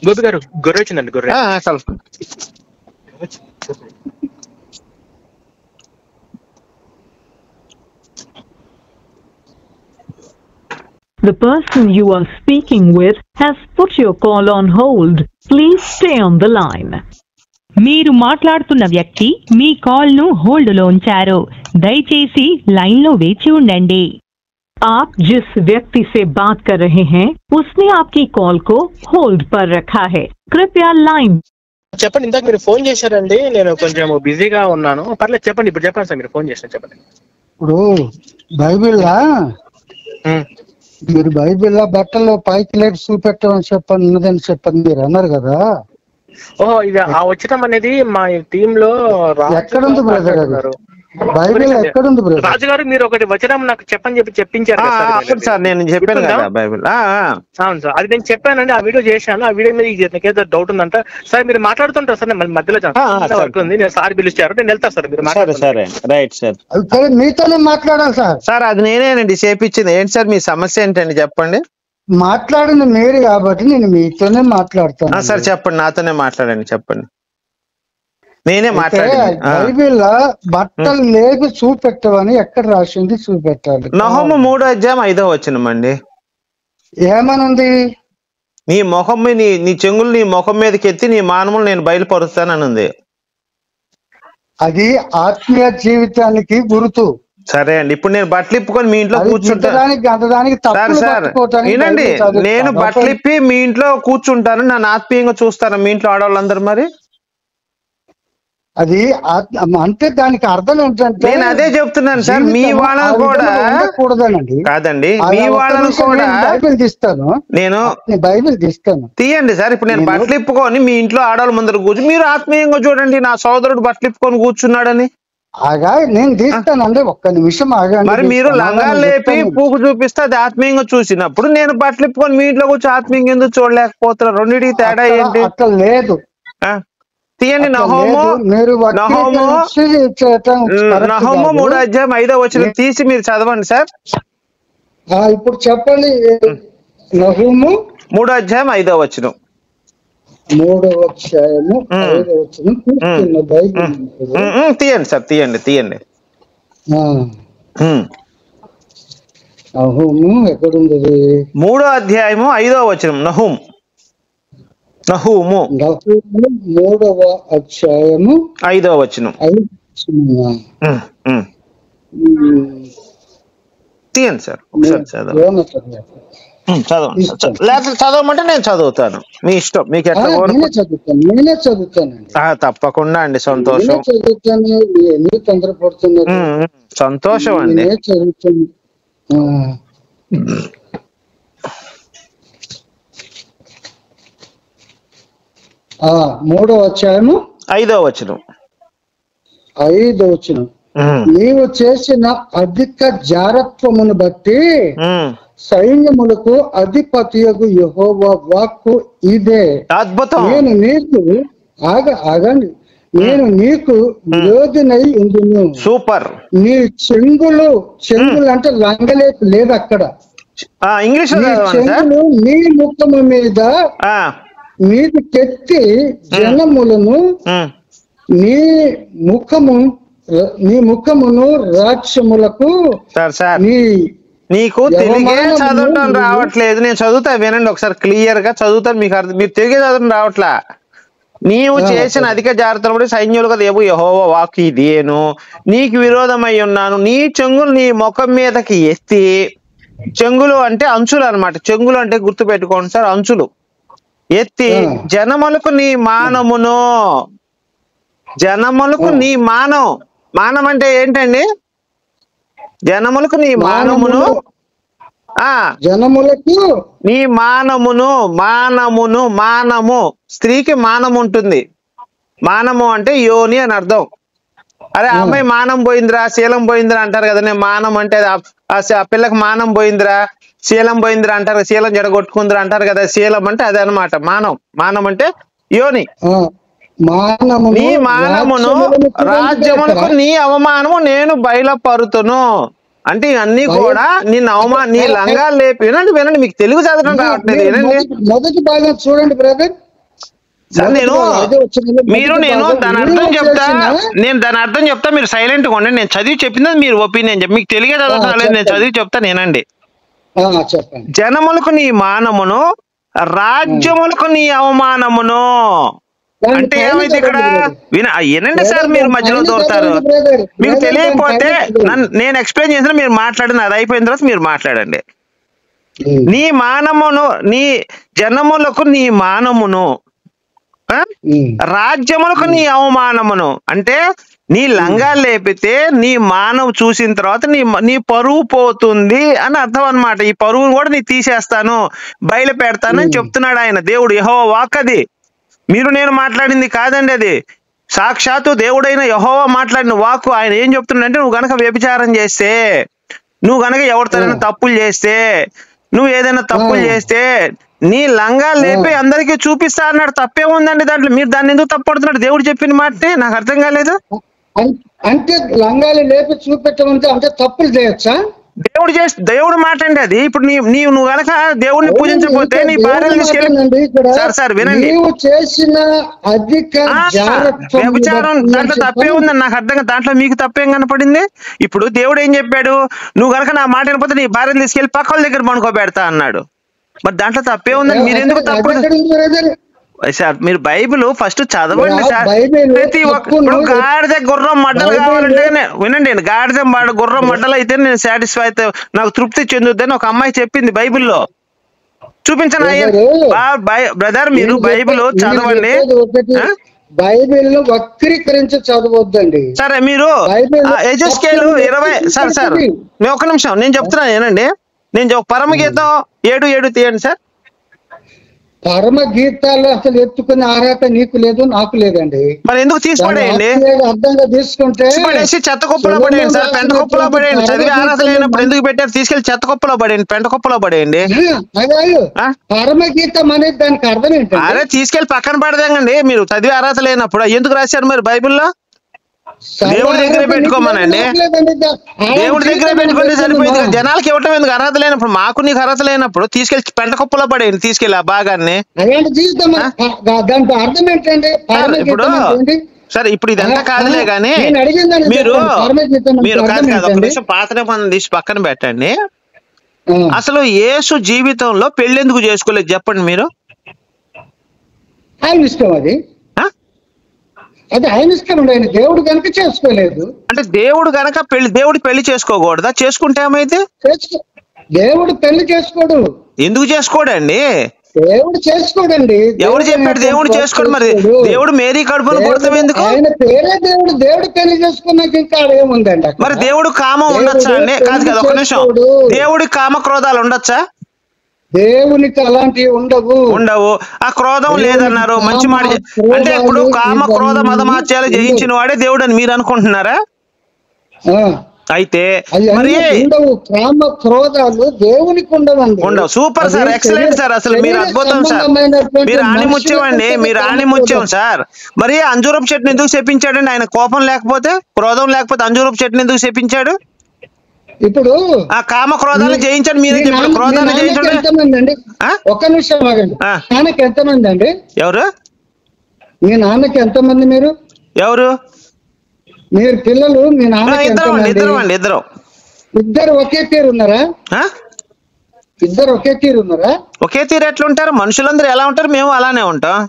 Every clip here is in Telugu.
గోపి గారు గొర్రె వచ్చిందండి. గొర్రె The person you are speaking with has put your call on hold. Please stay on the line. మీరు మాట్లాడుతున్న వ్యక్తి మీ కాల్ ను హోల్డ్ లో ఉంచారు. దయచేసి లైన్ లో వేచి ఉండండి. आप जिस व्यक्ति से बात कर रहे हैं उसने आपकी कॉल को होल्ड पर रखा है. कृपया लाइन. చెప్పండి. ఇందాక మీరు ఫోన్ చేశారండి, నేను కొంచెం బిజీగా ఉన్నాను. పర్లేదు చెప్పండి. ఇప్పుడు చెప్పండి సార్, మీరు ఫోన్ చేశారు చెప్పండి. ఇప్పుడు బైబిల్లా మీరు బైబిల్లా బట్టలు పైకి లేపి చూపెట్టమని చెప్పండి ఉన్నదని చెప్పండి మీరు అన్నారు కదా. ఓహో, ఇది ఆ వచ్చటం అనేది మా టీమ్ లో ఎక్కడుంది బ్రదర్ గారు? బైబిల్ ఎక్కడుంది బ్రదర్? రాజు గారు మీరు ఒకటి వచనం నాకు చెప్పని చెప్పించారు సార్. నేను చెప్పాను కదా బైబిల్. అవును సార్, అది నేను చెప్పానండి. ఆ వీడియో చేశాను. ఆ వీడియో మీద నాకేదో డౌట్ ఉందంట సార్. మీరు మాట్లాడుతుంటారు సార్, నేను మధ్యలో వర్క్ ఉంది, నేను సార్ పిలుస్తారు, నేను వెళ్తాను సార్. మీరు సరే రైట్ సార్. మీతోనే మాట్లాడాలి సార్. సార్ అది నేనేనండి చేపించింది. ఏంటి సార్ మీ సమస్య ఏంటండి చెప్పండి. మాట్లాడింది మీరు కాబట్టి నేను మీతోనే మాట్లాడతాను. సార్ చెప్పండి, నాతోనే మాట్లాడండి, చెప్పండి. నేనే మాట్లాడాను. బైబిల్ బట్టలు లేపి చూపెట్టవని ఎక్కడ రాసింది చూపెట్టాలి. నహూము 3:5 అండి. ఏమనుంది? నీ మొహం నీ చెంగులు నీ ముఖం మీదకి ఎత్తి నీ మానవులు నేను బయలుపరుస్తానని ఉంది. అది ఆత్మీయ జీవితానికి గుర్తు. సరే అండి, ఇప్పుడు నేను బట్టలు ఇప్పుకొని మీ ఇంట్లో కూర్చుంటాను. సార్ వినండి, నేను బట్టలు ఇప్పి మీ ఇంట్లో కూర్చుంటాను, నన్ను ఆత్మీయంగా చూస్తాను మీ ఇంట్లో ఆడవాళ్ళందరూ. మరి అది అంటే దానికి అర్థం ఏంటంటే నేను అదే చెప్తున్నాను సార్. మీ వాళ్ళని కూడా కాదండి, మీ వాళ్ళని కూడా బైబిల్ తీస్తాను, నేను బైబిల్ తీస్తాను. తీయండి సార్. ఇప్పుడు నేను బట్టలు ఇప్పుకొని మీ ఇంట్లో ఆడవాళ్ళ ముందర కూర్చు, మీరు ఆత్మీయంగా చూడండి నా సోదరుడు బట్టలు ఇప్పుకొని కూర్చున్నాడని. నేను తీస్తానండి, ఒక్క నిమిషం ఆగండి. మరి మీరు లంగాలు లేపి పూకు చూపిస్తే అది ఆత్మీయంగా చూసినప్పుడు నేను బట్టలు ఇప్పుకొని మీ ఇంట్లో కూర్చొని ఆత్మీయంగా ఎందుకు చూడలేకపోతున్నారు? రెండింటికి తేడా ఏంటి? అట్లా లేదు. తీయండి. నహూము 3:5 తీసి మీరు చదవండి సార్. ఇప్పుడు చెప్పండి. నహూము 3:5. 3:5 తీయండి సార్, తీయండి. నహూము ఎక్కడుంది? 3:5 నహూము 3:5 తీయండి సార్. ఒకసారి చదవండి. చదవమంటే నేను చదువుతాను, మీ ఇష్టం. మీకు ఎట్లా నేనే చదువుతానండి. తప్పకుండా అండి, సంతోషం. తొందరపడుతున్నారు, సంతోషం అండి. చదువుతాను. 3:5 నీవు చేసిన అధిక జారత్వమును బట్టి సైన్యములకు అధిపతియగు యెహోవా వాక్కు ఇదే. అద్భుతం. నేను నీకు ఆగండి, నేను నీకు విరోధినై ఉండును. సూపర్. నీ చెంగులు అంటే లంగలేపు లేదు అక్కడ. ఇంగ్లీష్ చెంగులు నీ ముఖము మీద కెత్తి జనములను నీ ముఖమును రాక్షములకు నీకు తెలుగే చదవటం రావట్లేదు. నేను చదువుతా, వినండి ఒకసారి, క్లియర్ గా చదువుతాను, మీకు అర్థం. మీరు తెలుగే చదవడం రావట్లా. నీవు చేసిన అధిక జాగ్రత్తలు సైన్యులుగా దేవు యెహోవా వాక్కు ఇదేను, నీకు విరోధమై ఉన్నాను. నీ చెంగులు నీ ముఖం మీదకి ఎత్తి, చెంగులు అంటే అంచులు అన్నమాట. చెంగులు అంటే గుర్తు పెట్టుకోండి సార్, అంచులు ఎత్తి జనములకు నీ మానమును. జనములకు నీ మానం అంటే ఏంటండి? జనములకు నీ మానమును, జనములకు నీ మానము. స్త్రీకి మానం ఉంటుంది. మానము అంటే యోని అని అర్థం. అరే అమ్మాయి మానం పోయిందిరా, శీలం పోయిందిరా అంటారు కదా. నేను మానం అంటే ఆ పిల్లకి మానం పోయిందిరా, శీలం పోయిందిరా అంటారు. శీలం జడగొట్టుకుందిరా అంటారు కదా. శీలం అంటే అదే అనమాట. మానం అంటే యోని. నీ మానమును రాజ్యములకు నీ అవమానము నేను బయలుపరుతును. అంటే ఇవన్నీ కూడా నీ లంగాలు లేపి. వినండి, మీకు తెలుగు చదవడం రావట్లేదు. వినండి, మొదటి భాగం చూడండి బ్రదర్. నేను దాని అర్థం చెప్తా, మీరు సైలెంట్ గా ఉండండి. నేను చదివి చెప్పింది మీరు ఒపీనియన్ చెప్పి, మీకు తెలియ చదవలేదు, నేను చదివి చెప్తా నేనండి. జనములకు నీ మానమును, రాజ్యములకు నీ అవమానమును. అంటే ఏమైంది ఇక్కడ? వినండి సార్, మీరు మధ్యలో దూరతారు. మీకు తెలియకపోతే నేను ఎక్స్ప్లెయిన్ చేసిన మీరు మాట్లాడండి, అది అయిపోయిన తర్వాత మీరు మాట్లాడండి. నీ మానమును, నీ జనములకు నీ మానమును, రాజ్యములకు నీ అవమానమును. అంటే నీ లంగా లేపితే నీ మానవు చూసిన తర్వాత నీ పరువు పోతుంది అని అర్థం అన్నమాట. ఈ పరువును కూడా నీ తీసేస్తాను, బయలు పెడతానని చెప్తున్నాడు ఆయన, దేవుడు. యెహోవా వాక్ అది, మీరు నేను మాట్లాడింది కాదండి, అది సాక్షాత్తు దేవుడైన యెహోవా మాట్లాడిన వాక్కు. ఆయన ఏం చెప్తున్నాడంటే, నువ్వు గనక వ్యభిచారం చేస్తే, నువ్వు గనక ఎవరితోనైనా తప్పులు చేస్తే, నువ్వు ఏదైనా తప్పులు చేస్తే నీ లంగా లేపి అందరికీ చూపిస్తా అన్నాడు. తప్పే ఉందండి దాంట్లో? మీరు దాన్ని ఎందుకు తప్పడుతున్నాడు? దేవుడు చెప్పిన మాటనే నాకు అర్థం కాలేదు. అంటే లంగాలు లేపి చూపెట్టమంటే అంటే తప్పులు చేయొచ్చా? దేవుడు మాట అండి అది. ఇప్పుడు నువ్వు గనక దేవుడిని పూజించకపోతే నీ భార్యను తీసుకెళ్ళి, సార్ వినండి, చేసిన అధిక వ్యభిచారం దాంట్లో తప్పే ఉందని నాకు అర్థం. దాంట్లో మీకు తప్పేం కనపడింది? ఇప్పుడు దేవుడు ఏం చెప్పాడు? నువ్వు గనక నా మాట వినకపోతే నీ భార్యను తీసుకెళ్లి పక్క వాళ్ళ దగ్గర పనుకోబెడతా అన్నాడు. మరి దాంట్లో తప్పే ఉందని మీరు ఎందుకు తప్పు? సార్ మీరు బైబిల్ ఫస్ట్ చదవండి సార్. ప్రతి ఒక్క గాడిద గుర్రం మడ్డలు కావాలంటే వినండి, గాడిద గుర్రం మడ్డలు అయితే నేను సాటిస్ఫై అయితే నాకు తృప్తి చెందుద్దని ఒక అమ్మాయి చెప్పింది బైబిల్లో. చూపించండి బ్రదర్, మీరు బైబిల్ చదవండి. బైబిల్ వక్రీకరించి చదవద్దండి. సరే మీరు యెహెజ్కేలు 20 సార్ ఒక నిమిషం నేను చెప్తున్నాను ఏనండి. నేను పరమగీతం 7:7 తీయండి సార్. పరమగీతాలు అసలు ఎత్తుకునే అర్హత నీకు లేదు, నాకు లేదండి. మరి ఎందుకు తీసుకోండి? అర్థంగా తీసుకుంటే చెత్త కుప్పలో పడేయండి సార్, పెంట కుప్పలో పడేయండి. చదివి అర్హత లేనప్పుడు ఎందుకు పెట్టారు? తీసుకెళ్లి చెత్త కుప్పలో పడేయండి, పెంట కుప్పలో పడేయండి. పరమగీతం అనేది దానికి అర్థం ఏంటి? అదే తీసుకెళ్లి పక్కన పడదేంగండి. మీరు చదివి అర్హత లేనప్పుడు ఎందుకు రాశారు మరి బైబిల్లో? దేవుడి దగ్గర పెట్టుకోమనండి, దేవుడి దగ్గర పెట్టుకుంటే సరిపోయింది. జనాలకి ఇవ్వటం ఎందుకు? అర్హత లేనప్పుడు, మాకు నీకు అర్హత లేనప్పుడు తీసుకెళ్లి పెంట కుప్పలో పడేయండి, తీసుకెళ్ళి ఆ భాగాన్ని. ఇప్పుడు సరే, ఇప్పుడు ఇదంతా కాదులే గానీ మీరు కాదు ఒక నిమిషం పాత నిబంధన తీసి పక్కన పెట్టండి. అసలు యేసు జీవితంలో పెళ్లి ఎందుకు చేసుకోలేదు చెప్పండి మీరు? ఆయన ఇష్టం, అది ఆయన ఇష్టం. ఆయన దేవుడు కనుక చేసుకోలేదు. అంటే దేవుడు కనుక దేవుడు పెళ్లి చేసుకోకూడదా? చేసుకుంటే ఏమైతే? దేవుడు పెళ్లి చేసుకోడు. ఎందుకు చేసుకోడండి? దేవుడు చేసుకోడండి. ఎవరు చెప్పాడు దేవుడు చేసుకోడు? మరి దేవుడు మేరీ కడుపును పుడతాం ఎందుకు? ఆయన పేరే దేవుడు. దేవుడు పెళ్లి చేసుకున్నాక ఇంకా ఏముందండి? మరి దేవుడు కామం ఉండొచ్చా అండి? కాదు కదా, ఒక నిమిషం. దేవుడికి కామ క్రోధాలు ఉండొచ్చా? దేవునికి అలాంటివి ఉండవు. ఆ క్రోధం లేదన్నారు, మంచి మాట. అంటే ఇప్పుడు కామ క్రోధ మదమాత్యాలు జయించిన వాడే దేవుడు అని మీరు అనుకుంటున్నారా? అయితే మరి కామ క్రోధాలు దేవునికి ఉండవు. సూపర్ సార్, ఎక్సలెంట్ సార్, అసలు మీరు అద్భుతం సార్, మీరు ఆణిముత్యం అండి, మీరు ఆణిముత్యం సార్. మరి అంజూరపు చెట్టుని ఎందుకు చెప్పించాడండి ఆయన? కోపం లేకపోతే, క్రోధం లేకపోతే అంజూరపు చెట్టుని ఎందుకు చెప్పించాడు? ఇప్పుడు ఆ కామ క్రోధాలు జయించండి, మీరే చెప్పారు. క్రోధాన్ని జయించండి. ఒక్క నిమిషం ఆగండి. నాన్నకి ఎంతమంది అండి? ఎవరు? మీ నాన్నకి ఎంతమంది? మీరు ఎవరు? మీరు పిల్లలు? మీ నాన్న ఇద్దరు ఒకే తీరు ఉన్నారా? ఇద్దరు ఒకే తీరు ఉన్నారా? ఒకే తీరు ఎట్లా ఉంటారు? మనుషులందరూ ఎలా ఉంటారు? మేము అలానే ఉంటాం.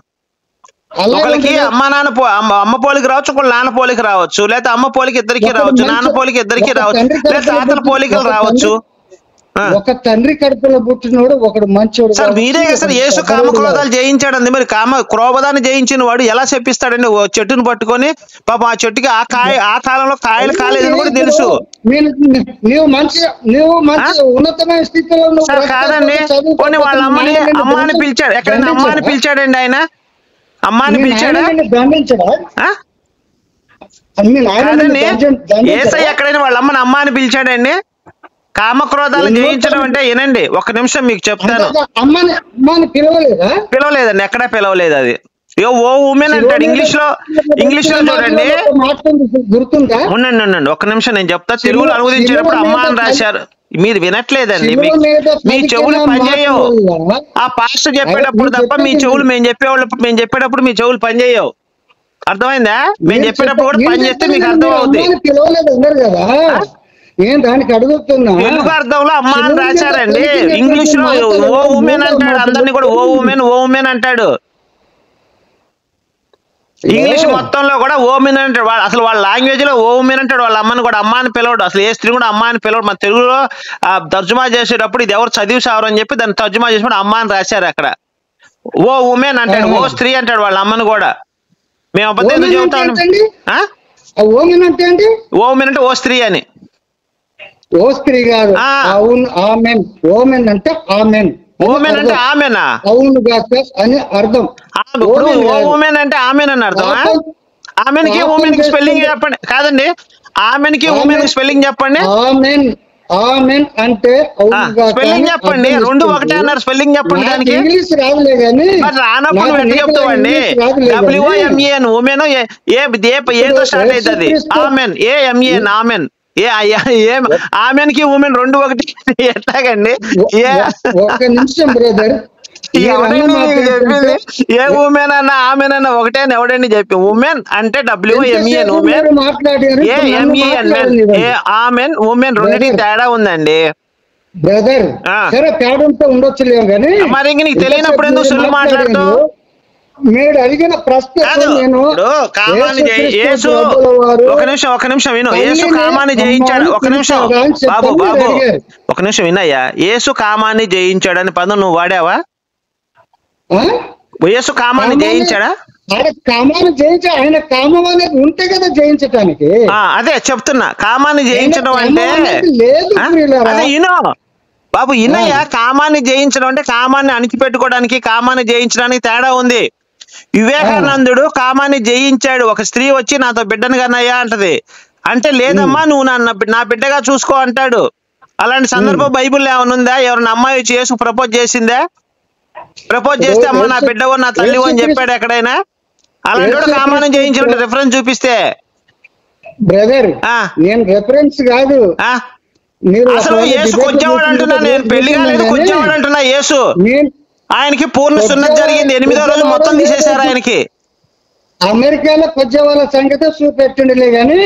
ఒకరికి అమ్మ పోలికి రావచ్చు, ఒకళ్ళు నాన్న పోలికి రావచ్చు, లేదా అమ్మ పోలికి ఇద్దరికి రావచ్చు, నాన్న పోలికి ఇద్దరికి రావచ్చు, లేదా తాతల పోలికలు రావచ్చు. ఒక తండ్రి కడుపులో పుట్టినోడు ఒకడు మంచోడు. సార్ మీరే సార్ యేసు కామ క్రోధాలు జయించాడండి. మరి కామ క్రోధాన్ని జయించిన వాడు ఎలా చెప్పిస్తాడండి? చెట్టును పట్టుకొని పాపం ఆ చెట్టుకి ఆ కాలంలో కాయలు కాలేదని కూడా తెలుసు. నువ్వు మంచి ఉన్నతమైన స్థితిలో కాదండి. కొన్ని వాళ్ళ అమ్మాని పిలిచాడు, ఎక్కడైనా అమ్మాని పిలిచాడండి ఆయన? అమ్మాని పిలిచాడా? ఏసయ్య ఎక్కడైనా వాళ్ళ అమ్మని అమ్మాని పిలిచాడండి? కామక్రోధాలు జయించడం అంటే ఏనండి, ఒక నిమిషం మీకు చెప్తాను. పిలవలేదండి, ఎక్కడా పిలవలేదు. అది ఓ ఉమెన్ అంటాడు ఇంగ్లీష్ లో చూడండి. ఉండండి, ఒక నిమిషం నేను చెప్తా. తెలుగులో అనువదించేటప్పుడు అమ్మ అని రాశారు. మీరు వినట్లేదండి. శిలువ మీద మీ చెవులు పలికిన పనిచేయవు. మాటలు ఆ పాస్టర్ చెప్పేటప్పుడు మీరు తప్ప మీ చెప్పేది చెవులు మేము చెప్పేటప్పుడు మీ చెవులు పనిచేయవు. అర్థమైందా? మేము చెప్పేటప్పుడు కూడా పని చేస్తే మీకు అర్థం అవుతుంది. పిలవలేదు అన్నారు కదా, నేను దానికి అడుగుతున్నా. తెలుగు అర్థంలో అమ్మ అని రాశారండి. ఇంగ్లీష్ లో ఓ ఉమెన్ అంటాడు, అందరినీ కూడా ఓ ఉమెన్ అంటాడు. ఇంగ్లీష్ మొత్తంలో కూడా ఓమెన్ అంటాడు. అసలు వాళ్ళ లాంగ్వేజ్ లో ఓ ఉమెన్ అంటాడు. వాళ్ళ అమ్మని కూడా అమ్మ అని పిలవడు. అసలు ఏ స్త్రీ కూడా అమ్మ అని పిలవడు. మన తెలుగులో తర్జుమా చేసేటప్పుడు ఇది ఎవరు చదివి సావరు అని చెప్పి దాన్ని తర్జుమా చేసినప్పుడు అమ్మ అని రాశారు. అక్కడ ఓ ఉమెన్ అంటాడు, ఓ స్త్రీ అంటాడు వాళ్ళ అమ్మని కూడా. మేము అబద్ధం ఎందుకు చెబుతాం? ఓమెన్ అంటే ఏంటి? ఓ ఉమెన్ అంటే ఓ స్త్రీ అని. ఓ స్త్రీ కాదు, అవును ఆమెన్. ఓమెన్ అంటే ఆమెన్. ఓమెన్ అంటే ఆమెనా? అవును అని అర్థం. ఓ ఉమెన్ అంటే ఆమెన్ అని అర్థం. ఆమెన్కి ఉమెన్ కి స్పెల్లింగ్ చెప్పండి. కాదండి, ఆమెన్కి ఉమెన్ కి స్పెల్లింగ్ చెప్పండి. ఆమెన్ అంటే స్పెల్లింగ్ చెప్పండి. రెండు ఒకటే అన్నారు. స్పెల్లింగ్ చెప్పండి దానికి. ఇంగ్లీష్ రాదులే కానీ మరి రానప్పుడు ఎట్లా చెప్తామండి? WOMEN ఉమెన్ ఏదో స్టార్ట్ అవుతుంది. Amen AMEN amen. ఆమెన్ కి ఉమెన్ రెండు ఒకటి ఎట్లాగండి? ఒక నిమిషం బ్రదర్, ఏ ఉమెన్ అన్నా ఆమెన్ అన్నా ఒకటే ఎవడండి చెప్పి? ఉమెన్ అంటే WOMEN women, AMEN amen women రెండింటికి తేడా ఉందండి బ్రదర్. సరే తేడంతో ఉండొచ్చులేము కానీ మరి ఇంక నీకు తెలియనప్పుడు ఎందుకు సుల్లు మాట్లాడుతావు? మీరు అడిగిన ప్రశ్న నేను ఒక నిమిషం విను. యేసు కామాన్ని జయించాడు. ఒక నిమిషం వినయ్యా. యేసు కామాన్ని జయించాడు అని పదం నువ్వు వాడావా? యేసు కామాన్ని జయించాడా? కామాన్ని జయించా. ఆయన కామం అనేది ఉంటే కదా జయించటానికి. అదే చెప్తున్నా. కామాన్ని జయించడం అంటే ఇనో బాబు, ఇనయ్యా. కామాన్ని జయించడం అంటే కామాన్ని అణిచిపెట్టుకోవడానికి, కామాన్ని జయించడానికి తేడా ఉంది. వివేకానందుడు కామాన్ని జయించాడు. ఒక స్త్రీ వచ్చి నాతో బిడ్డను కన్నయ్యా అంటది. అంటే లేదమ్మా నువ్వు నా బిడ్డగా చూసుకో అంటాడు. అలాంటి సందర్భం బైబిల్లో ఏమైనా ఉందా? ఎవరైనా అమ్మాయి వచ్చి యేసు ప్రపోజ్ చేసిందా? ప్రపోజ్ చేస్తే అమ్మ నా బిడ్డవో నా తల్లివో అని చెప్పాడు ఎక్కడైనా? అలాంటి కామాన్ని జయించిన రిఫరెన్స్ చూపిస్తే. బ్రదర్ నేను రిఫరెన్స్ కాదు, అసలు యేసు కొచ్చేవాడు అంటున్నా. నేను పెళ్లి కాలేదు కొచ్చేవాడు అంటున్నా. యేసు ఆయనకి పూర్ణ సున్నతి జరిగింది. 8వ రోజు మొత్తం తీసేశారు ఆయనకి. అమెరికాలో కొచ్చే వాళ్ళ సంగతి చూపెట్టిండలే గాని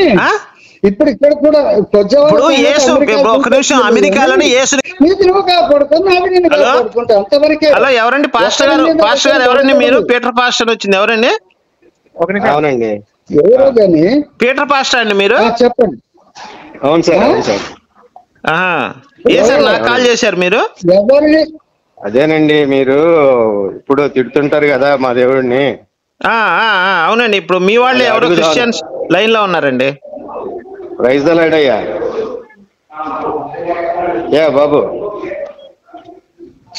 ఇప్పుడు ఇక్కడ కూడా కొచ్చే ఒక నిమిషం. అమెరికాలోనే యేసు హలో ఎవరండి? పాస్టర్ గారు ఎవరండి మీరు? పీటర్ పాస్టర్ వచ్చింది ఎవరండి? అవునండి, ఎవరో గాని పీటర్ పాస్టర్ అండి మీరు? చెప్పండి. అవును సార్, అవును సార్. ఏ సార్ నాకు కాల్ చేశారు మీరు? ఎవరిని? అదేనండి, మీరు ఇప్పుడు తిడుతుంటారు కదా మా దేవుడిని. అవునండి. ఇప్పుడు మీ వాళ్ళు ఎవరు క్రిస్టియన్స్ లైన్ లో ఉన్నారండి. ప్రైజ్ ద లార్డ్ అయ్యా. బాబు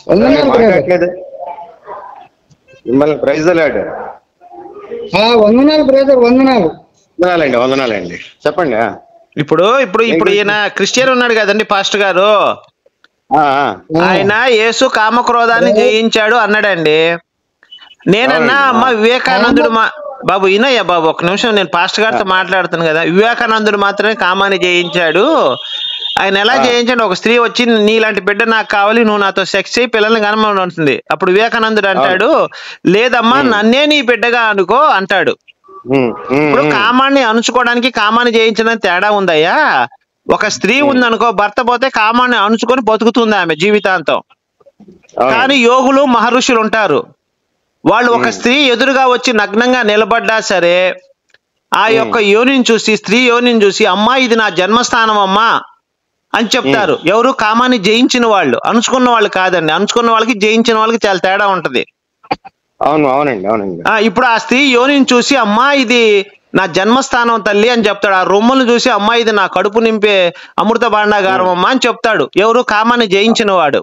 మాట్లాడట్లేదు మిమ్మల్ని. Praise the Lord. వందనాలు బ్రదర్, వందనాలండి. వందనాలండి. చెప్పండి. ఇప్పుడు ఈయన క్రిస్టియన్ ఉన్నాడు కదండి పాస్టర్ గారు. ఆయన యేసు కామక్రోధాన్ని జయించాడు అన్నాడండి. నేనన్నా అమ్మ వివేకానందుడు బాబు ఈయనయ్యా బాబు ఒక నిమిషం, నేను పాస్టర్ గారితో మాట్లాడుతాను కదా. వివేకానందుడు మాత్రమే కామాన్ని జయించాడు. ఆయన ఎలా జయించాడు? ఒక స్త్రీ వచ్చి నీలాంటి బిడ్డ నాకు కావాలి, నువ్వు నాతో సెక్స్ చేయి, పిల్లల్ని కనమని ఉంటుంది. అప్పుడు వివేకానందుడు అంటాడు, లేదమ్మా నన్నే నీ బిడ్డగా అనుకో అంటాడు. ఇప్పుడు కామాన్ని అణుచుకోవడానికి కామాన్ని జయించడానికి తేడా ఉందయ్యా. ఒక స్త్రీ ఉందనుకో, భర్త పోతే కామాన్ని అణుచుకొని బతుకుతుంది ఆమె జీవితాంతం. కానీ యోగులు మహర్షులు ఉంటారు, వాళ్ళు ఒక స్త్రీ ఎదురుగా వచ్చి నగ్నంగా నిలబడ్డా సరే ఆ యొక్క యోనిని చూసి, స్త్రీ యోనిని చూసి, అమ్మా ఇది నా జన్మస్థానం అమ్మా అని చెప్తారు. ఎవరు? కామాన్ని జయించిన వాళ్ళు. అణుచుకున్న వాళ్ళు కాదండి. అణుచుకున్న వాళ్ళకి జయించిన వాళ్ళకి చాలా తేడా ఉంటది. ఇప్పుడు ఆ స్త్రీ యోనిని చూసి అమ్మా ఇది నా జన్మస్థానం తల్లి అని చెప్తాడు. ఆ రొమ్ములు చూసి అమ్మా ఇది నా కడుపు నింపే అమృత భాండాగారం అమ్మా అని చెప్తాడు. ఎవరు? కామాన్ని జయించిన వాడు.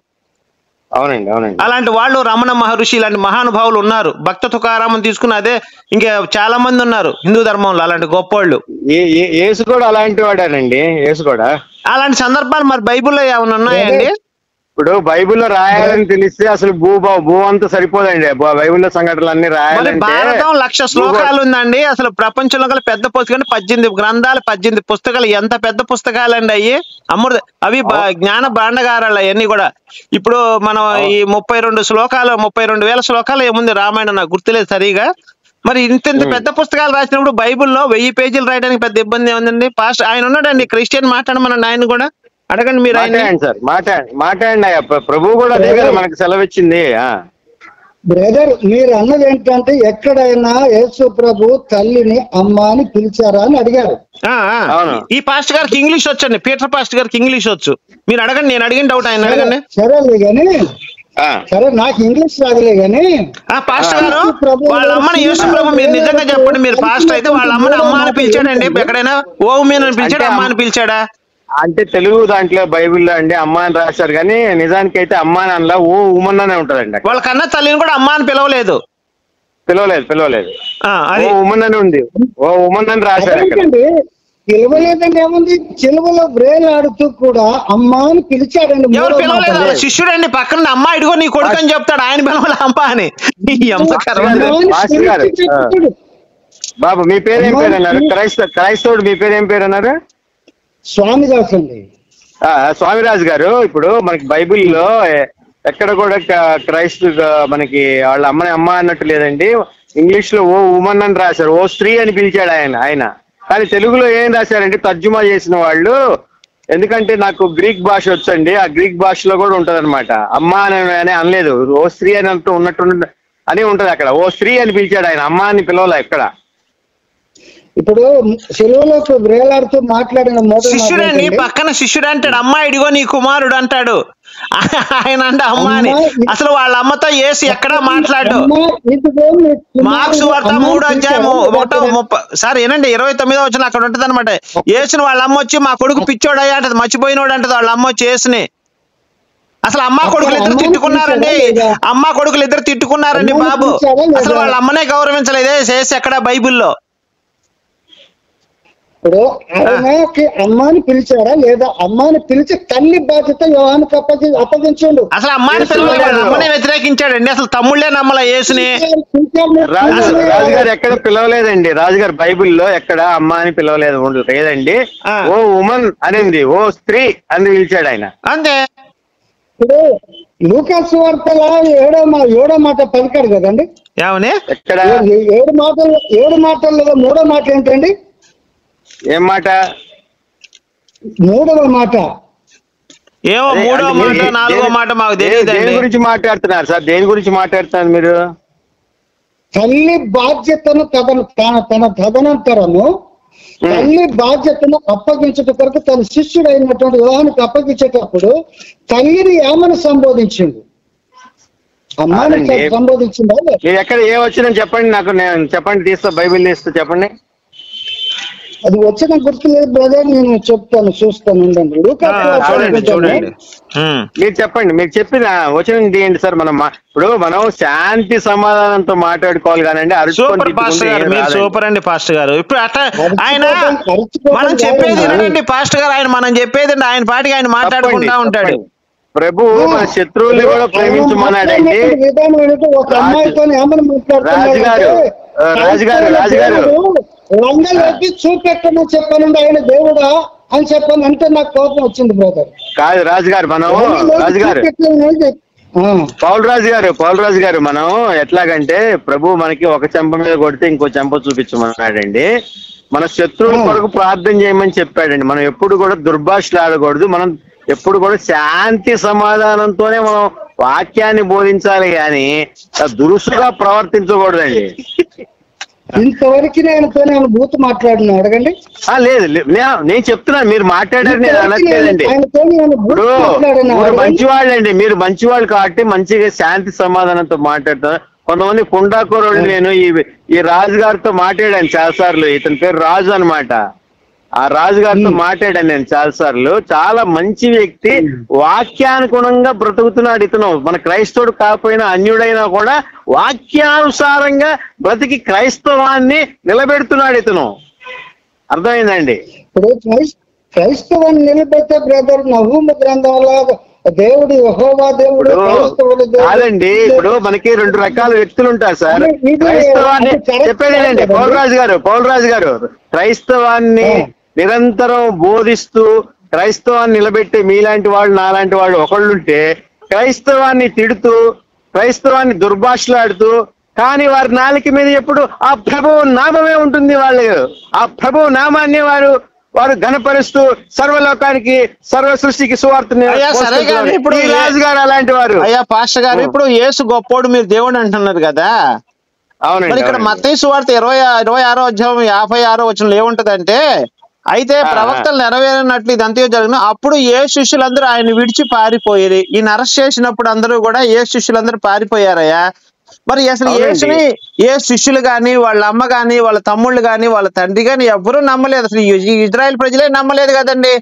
అలాంటి వాళ్ళు రమణ మహర్షి ఇలాంటి మహానుభావులు ఉన్నారు. భక్త తుకారామం తీసుకుని అదే ఇంకా చాలా మంది ఉన్నారు హిందూ ధర్మంలో అలాంటి గొప్పోళ్ళు. యేసు కూడా అలాంటి వాడేనండి. యేసు కూడా అలాంటి సందర్భాలు మరి బైబిల్లో ఏమైనా ఉన్నాయండి? ఇప్పుడు బైబిల్లో రాయాలని తెలిస్తే అసలు భూ అంతా సరిపోదండి. బైబిల్లో సంఘటనలు అన్ని రాయాలంటే భారతం 1,00,000 శ్లోకాలు ఉందండి. అసలు ప్రపంచంలో గల పెద్ద పుస్తకాలు 18 గ్రంథాలు, 18 పుస్తకాలు. ఎంత పెద్ద పుస్తకాలు అండి అవి. అవి జ్ఞాన భాండగారాలు అవన్నీ కూడా. ఇప్పుడు మనం ఈ 32 శ్లోకాలు, 32,000 శ్లోకాలు ఏముంది రామాయణం, నాకు గుర్తులేదు సరిగా. మరి ఇంత పెద్ద పుస్తకాలు రాసినప్పుడు బైబిల్లో 1000 పేజీలు రాయడానికి పెద్ద ఇబ్బంది ఏముందండి? పాస్ట్ ఆయన ఉన్నాడండి, క్రిస్టియన్ మాట్లాడమనండి ఆయన కూడా, అడగండి మీరు. సార్ మాట్లాడండి. ప్రభు కూడా అదే కదా మనకు సెలవు ఇచ్చింది. బ్రదర్, మీరు అన్నది ఏంటంటే ఎక్కడైనా యేసు ప్రభు తల్లిని అమ్మ అని పిలిచారా అని అడిగారు. ఈ పాస్ట్ గారికి ఇంగ్లీష్ వచ్చండి, పీటర్ పాస్ట్ గారికి ఇంగ్లీష్ వచ్చు. మీరు అడగండి, నేను అడిగిన డౌట్ ఆయన అడగండి. సరేలే గాని, సరే నాకు ఇంగ్లీష్ రాదులే గాని, పాస్టర్ గారు వాళ్ళ అమ్మని యేసు ప్రభు, మీరు నిజంగా చెప్పండి, మీరు పాస్టర్ అయితే వాళ్ళ అమ్మని అమ్మ అని పిలిచాడండి ఎక్కడైనా? ఓ ఉమెన్ అని పిలిచాడా, అమ్మ అని పిలిచాడా? అంటే తెలుగు దాంట్లో బైబిల్లో అండి అమ్మ అని రాశారు, కానీ నిజానికి అయితే అమ్మ అని అనలా, ఓ ఉమన్ అనే ఉంటదండి. వాళ్ళ కన్నా తల్లిని కూడా అమ్మ అని పిలవలేదు. ఓ ఉమన్ అని ఉంది, ఓ ఉమన్ అని రాశారు. పిలవలేదండి, ఏముంది? చిలువలో బ్రేలాడుతూ కూడా అమ్మ అని పిలిచాడండి. ఎవరు పిలవలేదు? శిష్యుడండి పక్కన, అమ్మ ఇదిగో నీ కొడుకు అని చెప్తాడు, ఆయన పిలవలే అమ్మ అని. బాబు మీ పేరు ఏం పేరు అన్నారు? క్రైస్తవుడు మీ పేరు ఏం పేరు అన్నారు? స్వామిదాస్ అండి. స్వామిరాజు గారు, ఇప్పుడు మనకి బైబిల్లో ఎక్కడ కూడా క్రైస్తవ మనకి వాళ్ళ అమ్మని అమ్మ అన్నట్టు లేదండి. ఇంగ్లీష్ లో ఓ ఉమన్ అని రాశారు, ఓ స్త్రీ అని పిలిచాడు ఆయన. కానీ తెలుగులో ఏం రాశారంటే తర్జుమా చేసిన వాళ్ళు, ఎందుకంటే నాకు గ్రీక్ భాష వచ్చండి, ఆ గ్రీక్ భాషలో కూడా ఉంటది అనమాట. అమ్మ అని అనలేదు, ఓ స్త్రీ అని ఉన్నట్టు అని ఉంటది అక్కడ. ఓ స్త్రీ అని పిలిచాడు ఆయన, అమ్మ అని పిలవలే ఎక్కడ. ఇప్పుడు సెలవులోకి వేలాడుతూ మాట్లాడిన శిష్యుడండి, పక్కన శిష్యుడు అంటాడు అమ్మ ఇడిగో నీ కుమారుడు అంటాడు. ఆయన అంటే అమ్మ అని. అసలు వాళ్ళ అమ్మతో యేసు ఎక్కడా మాట్లాడు. మార్క్స్ వార్త 3వ అధ్యాయము 30 సార్ ఏనండి 29వ వచనం అక్కడ ఉంటది అనమాట. యేసుని వాళ్ళ అమ్మ వచ్చి మా కొడుకు పిచ్చోడయ్యా అంటది, మర్చిపోయినోడు అంటది వాళ్ళ అమ్మ వచ్చి యేసుని. అసలు అమ్మ కొడుకులు ఇద్దరు తిట్టుకున్నారండి, అమ్మ కొడుకులు ఇద్దరు తిట్టుకున్నారండి బాబు. అసలు వాళ్ళ అమ్మనే గౌరవించలేదే యేసు ఎక్కడ బైబిల్లో. ఇప్పుడు ఆయనకి అమ్మాని పిలిచారా లేదా? అమ్మాని పిలిచి తల్లి బాధ్యత యోహానికి అప్పగించండు. అసలు అమ్మాని పిలవలేదు, అమ్మనే వ్యతిరేకించాడండి. అసలు తమ్ముళ్ళే నమ్మల యేసుని. రాజుగారు ఎక్కడ పిలవలేదండి, రాజుగారు బైబిల్లో ఎక్కడ అమ్మ అని పిలవలేదు లేదండి. ఓ ఉమన్ అనేది, ఓ స్త్రీ అని పిలిచాడు ఆయన, అంతే. ఇప్పుడు లూకాసు వార్తలో 7వ మాట పలికాడు కదండి. ఏమని? ఎక్కడ 7 మాటల్లో 3వ మాట ఏంటండి? ఏం మాట? 3వ మాట. ఏమో 3వ మాట 4వ మాట మాకు తెలియదు. దేని గురించి మాట్లాడుతున్నారు సార్? దేని గురించి మాట్లాడుతున్నారు మీరు? తల్లి బాధ్యతను తన తదనంతరము తల్లి బాధ్యతను అప్పగించట కొరకు తన శిష్యుడు అయినటువంటి యోహానికి అప్పగించేటప్పుడు తల్లిని ఏమని సంబోధించిండు? అమ్మాని సంబోధించిందా? మీరు ఎక్కడ ఏ వచ్చిందని చెప్పండి నాకు, నేను చెప్పండి, తీస్తా బైబిల్ తీస్తా, చెప్పండి. అది వచ్చిన గుర్తులేదు బ్రదర్, నేను చెప్తాను, చూస్తాను. చూడండి మీరు చెప్పండి, మీరు చెప్పిన వచనం తీయండి సార్. మనం శాంతి సమాధానంతో మాట్లాడుకోవాలి కానండి. సూపర్ అండి పాస్టర్ గారు. ఇప్పుడు అట్లా ఆయన మనం చెప్పేది వినండి పాస్టర్ గారు, మనం చెప్పేది ఆయన పాటికి ఆయన మాట్లాడుకుంటా ఉంటాడు. ప్రభు మన శత్రువుల్ని కూడా ప్రేమించమన్నాడండి. రాజుగారు లంగలోకి చూపెట్టమని చెప్పానండి ఆయన దేవుడా అని చెప్పాను అంటే నాకు కోపం వచ్చింది బ్రదర్. కాదు రాజుగారు, పౌలరాజు గారు మనం ఎట్లాగంటే ప్రభు మనకి ఒక చెంప మీద కొడితే ఇంకో చెంప చూపించమన్నాడండి. మన శత్రువుల కొరకు ప్రార్థన చేయమని చెప్పాడండి. మనం ఎప్పుడు కూడా దుర్భాషలు ఆడకూడదు, మనం ఎప్పుడు కూడా శాంతి సమాధానంతోనే మనం వాక్యాన్ని బోధించాలి కానీ దురుసుగా ప్రవర్తించకూడదండి. ఇంతవరకు నేను బూత్ మాట్లాడినా అడగండి. లేదు నేను చెప్తున్నాను, మీరు మాట్లాడారు, నేను అనట్లేదండి. ఇప్పుడు మంచివాళ్ళండి, మీరు మంచివాళ్ళు కాబట్టి మంచిగా శాంతి సమాధానంతో మాట్లాడుతున్నారు. కొంతమంది కుండాకూరోళ్ళు, నేను ఈ రాజు గారితో మాట్లాడాను చాలాసార్లు. ఇతని పేరు రాజు అనమాట. ఆ రాజుగారితో మాట్లాడాను నేను చాలాసార్లు. చాలా మంచి వ్యక్తి, వాక్యానుగుణంగా బ్రతుకుతున్నాడు ఇతను. మన క్రైస్తవుడు కాకపోయినా అన్యుడైనా కూడా వాక్యానుసారంగా బ్రతికి క్రైస్తవాన్ని నిలబెడుతున్నాడు ఇతను. అర్థమైందండి? ఇప్పుడు క్రైస్తవాన్ని నిలబెట్టే బ్రదర్ నహూము గ్రంథంలో దేవుడు యెహోవా దేవుడు క్రైస్తవుల దేవుడు కాదండి. ఇప్పుడు మనకి 2 రకాల వ్యక్తులు ఉంటారు సార్. క్రైస్తవాన్ని చెప్పేదేనండి పౌలరాజు గారు క్రైస్తవాన్ని నిరంతరం బోధిస్తూ క్రైస్తవాన్ని నిలబెట్టే మీలాంటి వాళ్ళు నాలాంటి వాళ్ళు ఒకళ్ళుంటే, క్రైస్తవాన్ని తిడుతూ క్రైస్తవాన్ని దుర్భాషలాడుతూ, కానీ వారి నాలుక మీద ఎప్పుడు ఆ ప్రభువు నామమే ఉంటుంది. వాళ్ళు ఆ ప్రభువు నామాన్ని వారు ఘనపరుస్తూ సర్వలోకానికి సర్వ సృష్టికి సువార్తని. ఇప్పుడు రాజు గారు అలాంటి వారు. అయ్యా పాస్టర్ గారు, ఇప్పుడు యేసు గొప్పోడు మీరు దేవుడు అంటున్నారు కదా. అవునండి. ఇక్కడ మత్తయి సువార్త 26వ అధ్యాయం 56వ వచనంలో ఏముంటదంటే, అయితే ప్రవక్తలు నెరవేరినట్లు ఇదంతా జరిగిన అప్పుడు ఏ శిష్యులందరూ ఆయన విడిచి పారిపోయారు. ఈయన అరెస్ట్ చేసినప్పుడు అందరూ కూడా ఏ శిష్యులందరూ పారిపోయారయ్యా. మరి అసలు యేసుని ఏ శిష్యులు గాని, వాళ్ళ అమ్మ గాని, వాళ్ళ తమ్ముళ్ళు గాని, వాళ్ళ తండ్రి గాని ఎవ్వరూ నమ్మలేదు. అసలు ఇజ్రాయెల్ ప్రజలే నమ్మలేదు కదండి.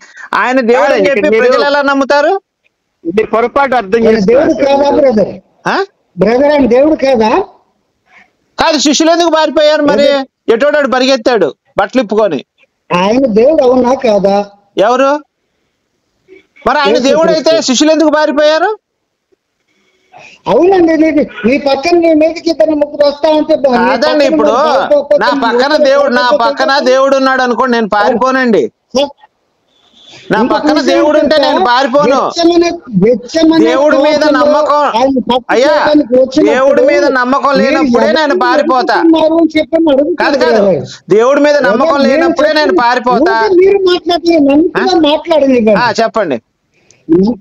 ఆయన దేవుడు అని చెప్పి ప్రజలు ఎలా నమ్ముతారు? పొరపాటు అర్థం దేవుడు కాదా బ్రదర్? ఆయన దేవుడు కాదా? కాదు, శిష్యులు ఎందుకు పారిపోయారు? మరి ఎటోడాడు పరిగెత్తాడు బట్టలు ఇప్పుకొని. ఆయన దేవుడు అవునా కాదా? ఎవరు? మరి ఆయన దేవుడు అయితే శిష్యులు ఎందుకు పారిపోయారు? అవునండి. నీ పక్కన నీ మీదకి 2 3 వస్తా ఉంటే కాదండి. ఇప్పుడు నా పక్కన దేవుడు ఉన్నాడు అనుకోండి, నేను పారిపోనండి. నా పక్కన దేవుడు ఉంటే నేను పారిపోను. దేవుడి మీద నమ్మకం అయ్యా, దేవుడి మీద నమ్మకం లేనప్పుడే నేను పారిపోతా. కాదు కాదు, దేవుడి మీద నమ్మకం లేనప్పుడే నేను పారిపోతా. చెప్పండి.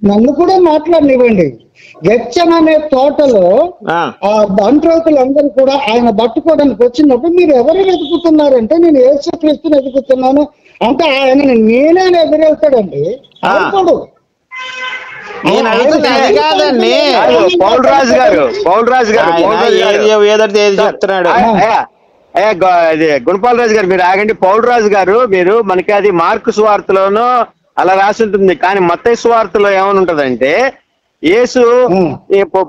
నన్ను కూడా మాట్లాడనివ్వండి. గెత్సెమనే తోటలో ఆ బంట్రోతులందరూ కూడా ఆయన పట్టుకోవడానికి వచ్చినప్పుడు మీరు ఎవరు వెతుకుతున్నారంటే, నేను యేసుక్రీస్తుని వెతుకుతున్నాను అంటే ఆయన నేనే ఎదురేస్తాడండి. అనుకోడు. నేను అడుగుతుంది అది కాదండి. పౌలరాజు గారు ఏది చెప్తున్నాడు. గుణపాలరాజు గారు మీరు ఆగండి. పౌలరాజు గారు మీరు మనకి అది మార్కు సువార్తలోనూ అలా రాసి ఉంటుంది, కానీ మత్తయి సువార్తలో ఏమని ఉంటదంటే, యేసు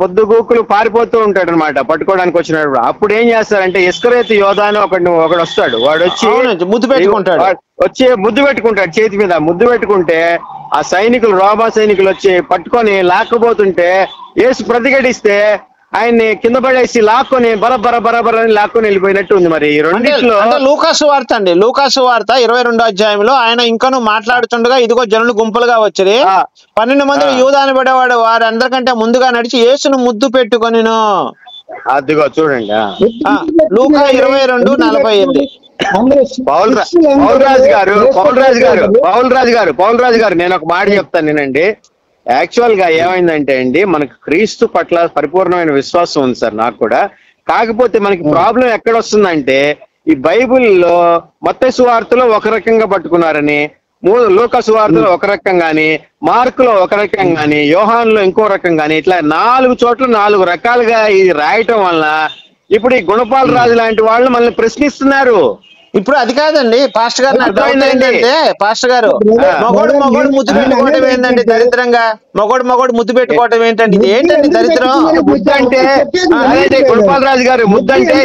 పొద్దుగూకులు పారిపోతూ ఉంటాడు అనమాట పట్టుకోవడానికి వచ్చినప్పుడు. అప్పుడు ఏం చేస్తారంటే, ఇస్కరియోతు యోధా అని ఒకడు వస్తాడు. వాడు వచ్చి ముద్దు పెట్టుకుంటాడు చేతి మీద. ముద్దు పెట్టుకుంటే ఆ రోమా సైనికులు వచ్చి పట్టుకొని లాక్కుపోతుంటే యేసు ప్రతిఘటిస్తే ఆయన్ని కింద పడేసి లాక్కొని బరబర అని లాక్కొని వెళ్ళిపోయినట్టు ఉంది. మరి రెండిట్లో లూకాసు వార్త అండి, లూకాసు వార్త 22వ అధ్యాయంలో ఆయన ఇంకనూ మాట్లాడుతుండగా ఇదిగో జనులు గుంపులుగా వచ్చి 12 మంది యూదా అని పడేవాడు వారు అందరికంటే ముందుగా నడిచి యేసును ముద్దు పెట్టుకొనిను. అదిగో చూడండి, లూకా 22:48. పౌలరాజు గారు నేను ఒక మాట చెప్తాను నేనండి. యాక్చువల్ గా ఏమైందంటే అండి, మనకు క్రీస్తు పట్ల పరిపూర్ణమైన విశ్వాసం ఉంది సార్, నాకు కూడా. కాకపోతే మనకి ప్రాబ్లం ఎక్కడ వస్తుందంటే, ఈ బైబిల్లో మత్తయి సువార్తలో ఒక రకంగా పట్టుకున్నారని, లూకా సువార్తలో ఒక రకం గాని, మార్కులో ఒక రకం గాని, యోహానులో ఇంకో రకం గాని, ఇట్లా 4 చోట్ల 4 రకాలుగా ఇది రాయటం వలన ఇప్పుడు ఈ గుణపాలరాజు లాంటి వాళ్ళు మనల్ని ప్రశ్నిస్తున్నారు. ఇప్పుడు అది కాదండి పాస్టర్ గారు, అర్థమైంది ఏంటంటే పాస్టర్ గారు, మగోడు ముద్దు పెట్టుకోవడం ఏంటండి దరిద్రంగా? మగోడు ముద్దు పెట్టుకోవడం ఏంటండి? ఇది ఏంటండి దరిద్రం? ముద్దంటే గుణపాలరాజు గారు ముద్దంటే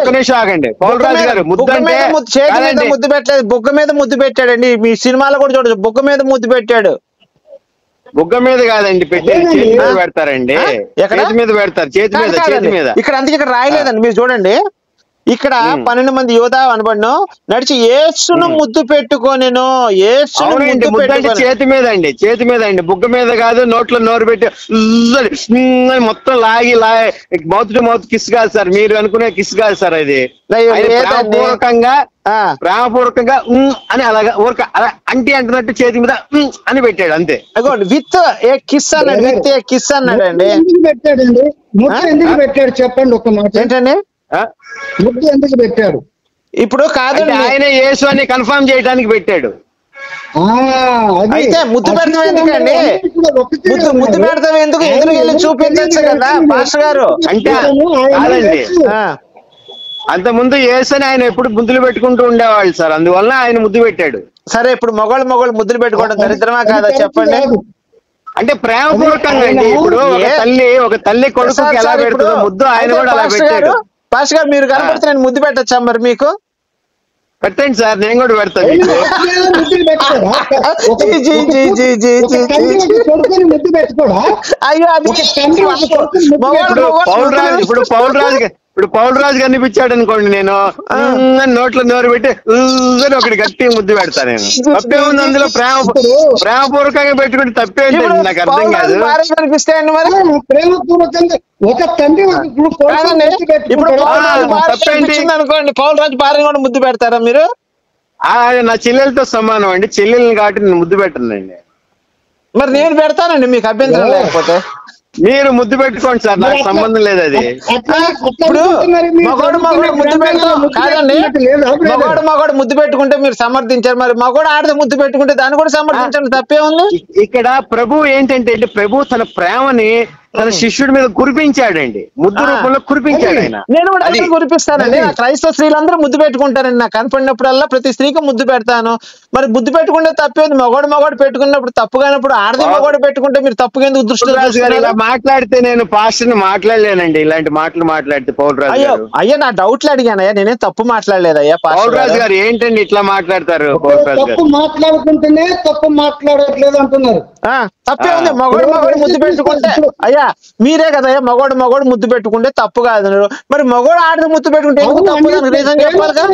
ఒక నిమిషం ఆగండి. పౌలరాజు గారు ముద్దంటే చేతి మీద ముద్దు పెట్టలేదు, బుగ్గ మీద ముద్దు పెట్టాడండి. మీ సినిమాలో కూడా చూడచ్చు, బుగ్గ మీద ముద్దు పెట్టాడు. బుగ్గ మీద కాదండి పెట్టేది, చేతి మీద పెడతారండి. చేతి మీద పెడతారు, చేతి మీద. ఇక్కడ అందుకే ఇక్కడ రాయలేదండి, మీరు చూడండి. ఇక్కడ 12 మంది యోధా అనబడిను నడిచి యేసును ముద్దు పెట్టుకొనెను. చేతి మీద అండి, బుగ్గ మీద కాదు. నోట్లో నోరు పెట్టి మొత్తం లాగి మౌత్ టు మౌత్ కిస్ కాదు సార్, మీరు అనుకునే కిస్ కాదు సార్. అది ప్రేమపూర్వకంగా అని అలాగా అలా అంటున్నట్టు చేతి మీద అని పెట్టాడు అంతే. విత్ ఏ కిస్ అన్నాడు, విత్ ఏ కిస్ అన్నాడు అండి. పెట్టాడండి ఎందుకు పెట్టాడు చెప్పండి ఒక మాట. ఏంటండి ముద్దు ఎందుకు పెట్టాడు? ఇప్పుడు కాదండి, ఆయన యేసు అని కన్ఫర్మ్ చేయడానికి పెట్టాడు. అయితే ముద్దు పెడతాం ఎందుకండి? ముద్దు పెడతాం ఎందుకు? ఎదురు వెళ్ళి చూపించచ్చు కదా పాస్టర్ గారు. అంటే కాదండి, అంత ముందు యేసు అని ఆయన ఎప్పుడు ముద్దులు పెట్టుకుంటూ ఉండేవాళ్ళు సార్, అందువల్ల ఆయన ముద్దు పెట్టాడు. సరే, ఇప్పుడు మొగోళ్ళు ముద్దులు పెట్టుకోవడం దరిద్రమా కాదా చెప్పండి? అంటే ప్రేమపూర్వకంగా అండి. ఇప్పుడు ఒక తల్లి కొడుకుకి ఎలా పెడుతుందో ముద్దు ఆయన కూడా అలా పెట్టాడు. పాస్టర్ గారు మీరు కనపడితే నేను ముద్దు పెట్టచ్చా మరి మీకు? పెట్టండి సార్, నేను కూడా పెడతాను మీకు. ముద్దులు పెట్టుకోడా? కొడుకుని ముద్దు పెట్టుకోడా? అయ్యో అది ఇప్పుడు పౌల్ రాజు కనిపించాడు అనుకోండి, నేను నోట్లో నోరు పెట్టి ఒకటి గట్టి ముద్దు పెడతా. నేను తప్పేముంది అందులో? ప్రేమపూర్వకంగా పెట్టుకుంటే తప్పేంటండి, నాకు అర్థం కాదు. కనిపిస్తాయండి మరి ప్రేమపూర్వకంగా ఒక తండ్రి తప్పేంటి అనుకోండి, పౌల్ రాజు భార్య కూడా ముద్దు పెడతారా మీరు? నా చెల్లెలతో సమానం అండి, చెల్లెల్ని కాబట్టి నేను ముద్దు పెట్టనండి. మరి నేను పెడతానండి, మీకు అభ్యంతరం లేకపోతే. మీరు ముద్దు పెట్టుకోండి సార్, నాకు సంబంధం లేదు అది. ఇప్పుడు మగోడు ముద్దు పెడతాం కాదండి, మగోడు ముద్దు పెట్టుకుంటే మీరు సమర్థించారు, మరి మగోడు ఆడది ముద్దు పెట్టుకుంటే దాన్ని కూడా సమర్థించండి, తప్పే ఉంది. ఇక్కడ ప్రభు ఏంటంటే ప్రభు తన ప్రేమని తన శిష్యుడి మీద కురిపించాడండి, ముద్దు రూపంలో కురిపించాడు ఆయన. నేను కూడా కురిపిస్తానండి, క్రైస్తవ స్త్రీలందరూ ముద్దు పెట్టుకుంటారండి, నాకు కనపడినప్పుడల్లా ప్రతి స్త్రీకి ముద్దు పెడతాను. మరి ముద్దు పెట్టుకుంటే తప్పేంది? మగోడు పెట్టుకున్నప్పుడు తప్పు కానప్పుడు ఆడది మగోడు పెట్టుకుంటే మీరు తప్పుగా ఎందుకు దృష్టిలో ఇలా మాట్లాడితే నేను పాస్టర్ని మాట్లాడలేనండి, ఇలాంటి మాటలు మాట్లాడితే. పౌల్ రాజు గారు అయ్యా నా డౌట్లు అడిగానయ్యా, నేనే తప్పు మాట్లాడలేదయ్యా. పౌల్ రాజు గారు ఏంటండి ఇట్లా మాట్లాడతారు? తప్పు మాట్లాడుకుంటేనే తప్పు మాట్లాడట్లేదు అంటున్నారు. తప్పే ఉంది, మగోడు ముద్దు పెట్టుకుంటే. అయ్యా మీరే కదయ్యా మగోడు ముద్దు పెట్టుకుంటే తప్పు కాదు, మరి మగోడు ఆడది ముద్దు పెట్టుకుంటే తప్పు రీజన్ చెప్పాలి కదా.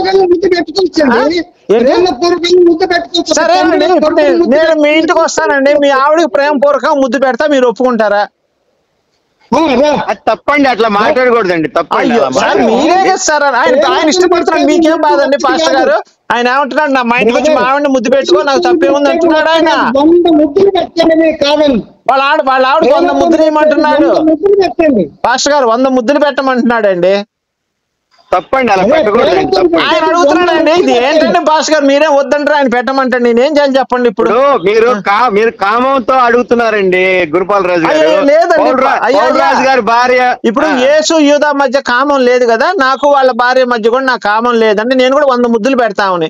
సరేనండి, ఇప్పుడు నేను మీ ఇంటికి వస్తానండి, మీ ఆవిడకి ప్రేమపూర్వకంగా ముద్దు పెడతా, మీరు ఒప్పుకుంటారా? అది తప్పండి, అట్లా మాట్లాడకూడదండి, తప్పండి. మీరే కదా సార్, ఆయన ఇష్టపడుతున్నాడు, మీకేం బాధండి పాస్టర్ గారు? ఆయన ఏమంటున్నాడు, నా మా ఇంటికి వచ్చి మా ఆవిడని ముద్దు పెట్టుకో, నాకు తప్పేముంది అంటున్నాడు ఆయన. వాళ్ళ ఆవిడ 100 ముద్దులు ఏమంటున్నాడు పాస్టర్ గారు, 100 ముద్దులు పెట్టమంటున్నాడు అండి. తప్పండి, అలా పెట్టకూడదండి. ఆయన అడుగుతున్నాడండి, ఇది ఏంటంటే పాస్టర్ గారు మీరేం వద్దంటారు, ఆయన పెట్టమంటాడు, నేనేం చేయాలి చెప్పండి? ఇప్పుడు మీరు కామంతో అడుగుతున్నారండి గురుపాల్ రాజు గారు. లేదండి పౌల్ రాజు గారి భార్య. ఇప్పుడు యేసు యూదా మధ్య కామం లేదు కదా, నాకు వాళ్ళ భార్య మధ్య కూడా నాకు కామం లేదండి, నేను కూడా 100 ముద్దులు పెడతామని.